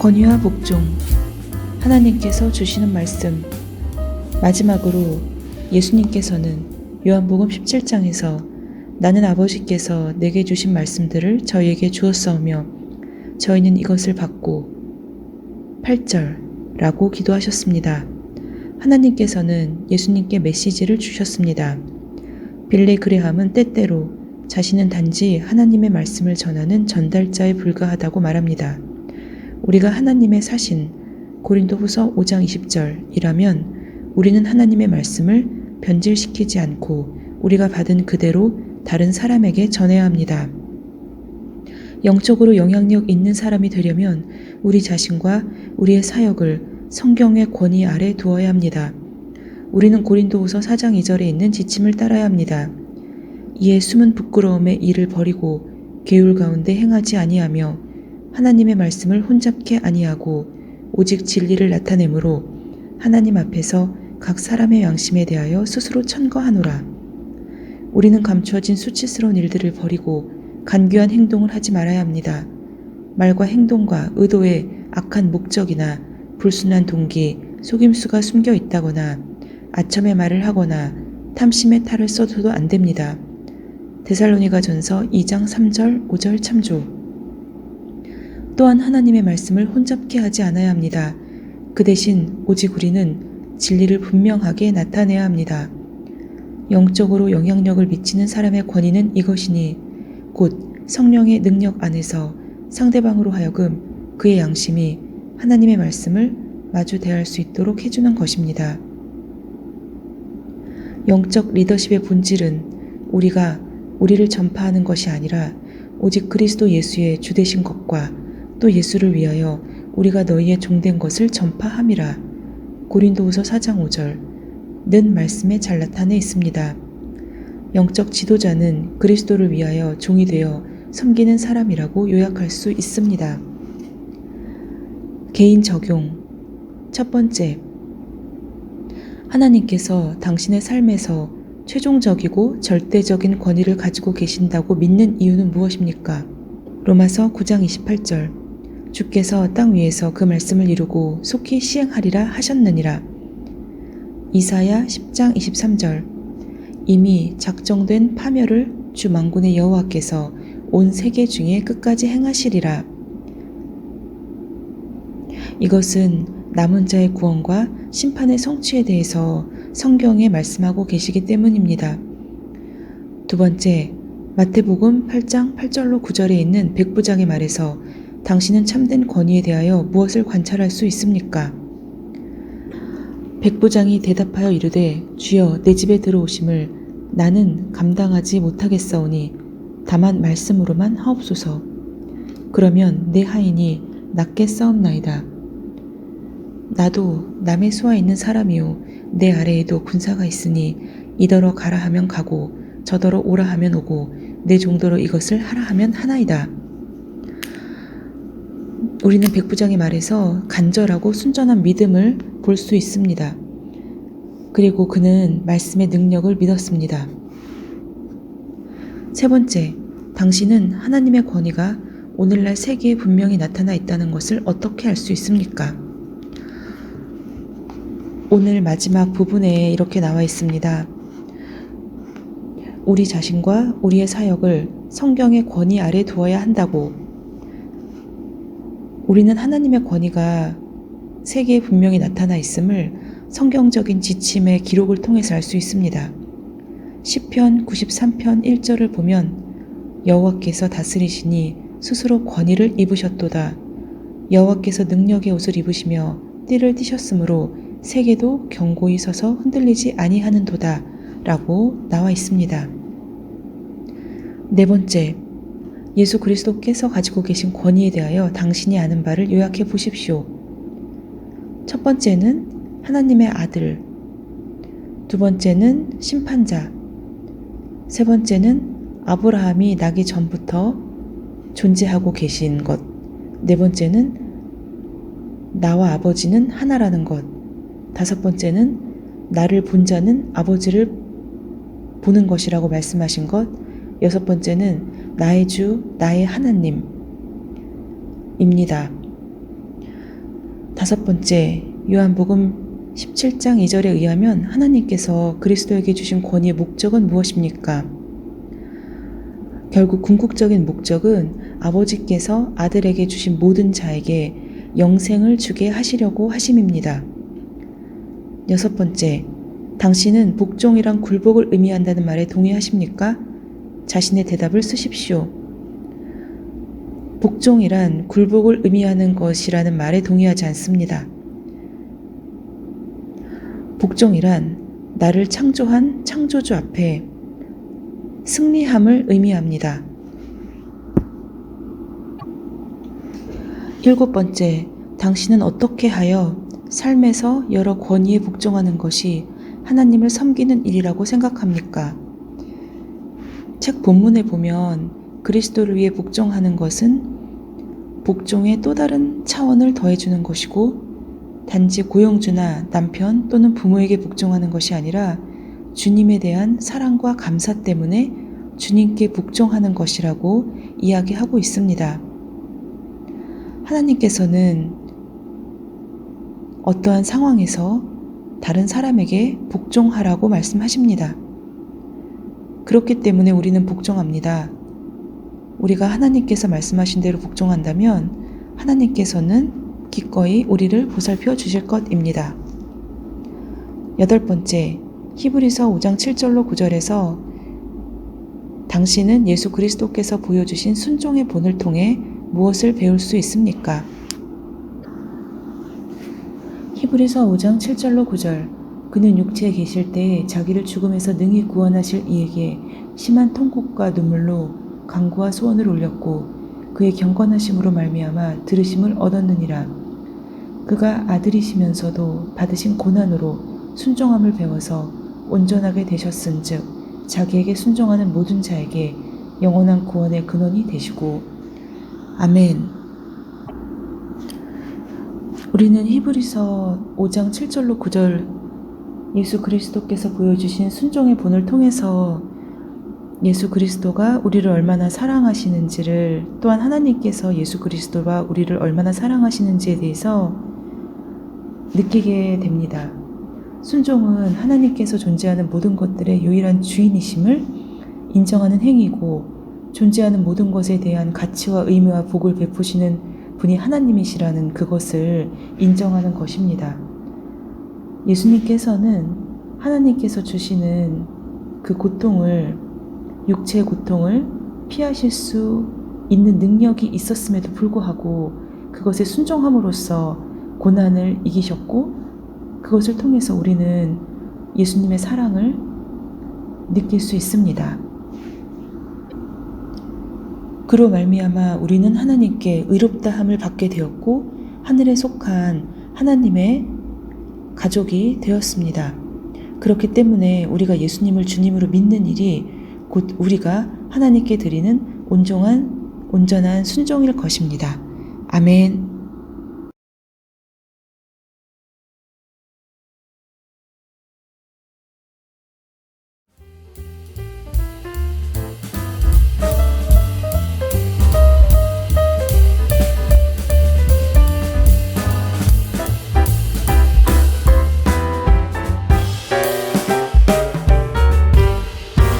권위와 복종, 하나님께서 주시는 말씀. 마지막으로 예수님께서는 요한복음 17장에서 나는 아버지께서 내게 주신 말씀들을 저희에게 주었사오며 저희는 이것을 받고 8절라고 기도하셨습니다. 하나님께서는 예수님께 메시지를 주셨습니다. 빌리 그레함은 때때로 자신은 단지 하나님의 말씀을 전하는 전달자에 불과하다고 말합니다. 우리가 하나님의 사신 고린도후서 5장 20절이라면 우리는 하나님의 말씀을 변질시키지 않고 우리가 받은 그대로 다른 사람에게 전해야 합니다. 영적으로 영향력 있는 사람이 되려면 우리 자신과 우리의 사역을 성경의 권위 아래 두어야 합니다. 우리는 고린도후서 4장 2절에 있는 지침을 따라야 합니다. 이에 숨은 부끄러움의 일을 버리고 계율 가운데 행하지 아니하며 하나님의 말씀을 혼잡게 아니하고 오직 진리를 나타내므로 하나님 앞에서 각 사람의 양심에 대하여 스스로 천거하노라. 우리는 감추어진 수치스러운 일들을 버리고 간교한 행동을 하지 말아야 합니다. 말과 행동과 의도에 악한 목적이나 불순한 동기, 속임수가 숨겨 있다거나 아첨의 말을 하거나 탐심의 탈을 써도 안 됩니다. 데살로니가전서 2장 3절 5절 참조. 또한 하나님의 말씀을 혼잡게 하지 않아야 합니다. 그 대신 오직 우리는 진리를 분명하게 나타내야 합니다. 영적으로 영향력을 미치는 사람의 권위는 이것이니 곧 성령의 능력 안에서 상대방으로 하여금 그의 양심이 하나님의 말씀을 마주 대할 수 있도록 해주는 것입니다. 영적 리더십의 본질은 우리가 우리를 전파하는 것이 아니라 오직 그리스도 예수의 주되신 것과 또 예수를 위하여 우리가 너희의 종된 것을 전파함이라. 고린도후서 4장 5절는 말씀에 잘 나타내 있습니다. 영적 지도자는 그리스도를 위하여 종이 되어 섬기는 사람이라고 요약할 수 있습니다. 개인 적용. 첫 번째, 하나님께서 당신의 삶에서 최종적이고 절대적인 권위를 가지고 계신다고 믿는 이유는 무엇입니까? 로마서 9장 28절. 주께서 땅 위에서 그 말씀을 이루고 속히 시행하리라 하셨느니라. 이사야 10장 23절. 이미 작정된 파멸을 주 만군의 여호와께서 온 세계 중에 끝까지 행하시리라. 이것은 남은 자의 구원과 심판의 성취에 대해서 성경에 말씀하고 계시기 때문입니다. 두 번째, 마태복음 8장 8절로 9절에 있는 백부장의 말에서 당신은 참된 권위에 대하여 무엇을 관찰할 수 있습니까? 백부장이 대답하여 이르되 주여 내 집에 들어오심을 나는 감당하지 못하겠사오니 다만 말씀으로만 하옵소서. 그러면 내 하인이 낫게 싸움나이다. 나도 남의 수하 있는 사람이요 내 아래에도 군사가 있으니 이더러 가라 하면 가고 저더러 오라 하면 오고 내 정도로 이것을 하라 하면 하나이다. 우리는 백부장의 말에서 간절하고 순전한 믿음을 볼 수 있습니다. 그리고 그는 말씀의 능력을 믿었습니다. 세 번째, 당신은 하나님의 권위가 오늘날 세계에 분명히 나타나 있다는 것을 어떻게 알 수 있습니까? 오늘 마지막 부분에 이렇게 나와 있습니다. 우리 자신과 우리의 사역을 성경의 권위 아래 두어야 한다고. 우리는 하나님의 권위가 세계에 분명히 나타나 있음을 성경적인 지침의 기록을 통해서 알 수 있습니다. 시편 93편 1절을 보면 여호와께서 다스리시니 스스로 권위를 입으셨도다. 여호와께서 능력의 옷을 입으시며 띠를 띠셨으므로 세계도 견고히 서서 흔들리지 아니하는도다 라고 나와 있습니다. 네 번째, 예수 그리스도께서 가지고 계신 권위에 대하여 당신이 아는 바를 요약해 보십시오. 첫 번째는 하나님의 아들, 두 번째는 심판자, 세 번째는 아브라함이 나기 전부터 존재하고 계신 것, 네 번째는 나와 아버지는 하나라는 것, 다섯 번째는 나를 본 자는 아버지를 보는 것이라고 말씀하신 것, 여섯 번째는 나의 주, 나의 하나님입니다. 5번째, 요한복음 17장 2절에 의하면 하나님께서 그리스도에게 주신 권위의 목적은 무엇입니까? 결국 궁극적인 목적은 아버지께서 아들에게 주신 모든 자에게 영생을 주게 하시려고 하심입니다. 6번째, 당신은 복종이란 굴복을 의미한다는 말에 동의하십니까? 자신의 대답을 쓰십시오. 복종이란 굴복을 의미하는 것이라는 말에 동의하지 않습니다. 복종이란 나를 창조한 창조주 앞에 승리함을 의미합니다. 7번째, 당신은 어떻게 하여 삶에서 여러 권위에 복종하는 것이 하나님을 섬기는 일이라고 생각합니까? 책 본문에 보면 그리스도를 위해 복종하는 것은 복종의 또 다른 차원을 더해주는 것이고 단지 고용주나 남편 또는 부모에게 복종하는 것이 아니라 주님에 대한 사랑과 감사 때문에 주님께 복종하는 것이라고 이야기하고 있습니다. 하나님께서는 어떠한 상황에서 다른 사람에게 복종하라고 말씀하십니다. 그렇기 때문에 우리는 복종합니다. 우리가 하나님께서 말씀하신 대로 복종한다면 하나님께서는 기꺼이 우리를 보살펴 주실 것입니다. 8번째, 히브리서 5장 7절로 9절에서 당신은 예수 그리스도께서 보여주신 순종의 본을 통해 무엇을 배울 수 있습니까? 히브리서 5장 7절로 9절, 그는 육체에 계실 때에 자기를 죽음에서 능히 구원하실 이에게 심한 통곡과 눈물로 간구와 소원을 올렸고 그의 경건하심으로 말미암아 들으심을 얻었느니라. 그가 아들이시면서도 받으신 고난으로 순종함을 배워서 온전하게 되셨은즉 자기에게 순종하는 모든 자에게 영원한 구원의 근원이 되시고. 아멘. 우리는 히브리서 5장 7절로 9절 예수 그리스도께서 보여주신 순종의 본을 통해서 예수 그리스도가 우리를 얼마나 사랑하시는지를, 또한 하나님께서 예수 그리스도와 우리를 얼마나 사랑하시는지에 대해서 느끼게 됩니다. 순종은 하나님께서 존재하는 모든 것들의 유일한 주인이심을 인정하는 행위고 존재하는 모든 것에 대한 가치와 의미와 복을 베푸시는 분이 하나님이시라는 그것을 인정하는 것입니다. 예수님께서는 하나님께서 주시는 그 고통을, 육체의 고통을 피하실 수 있는 능력이 있었음에도 불구하고 그것에 순종함으로써 고난을 이기셨고 그것을 통해서 우리는 예수님의 사랑을 느낄 수 있습니다. 그로 말미암아 우리는 하나님께 의롭다함을 받게 되었고 하늘에 속한 하나님의 가족이 되었습니다. 그렇기 때문에 우리가 예수님을 주님으로 믿는 일이 곧 우리가 하나님께 드리는 온전한 순종일 것입니다. 아멘.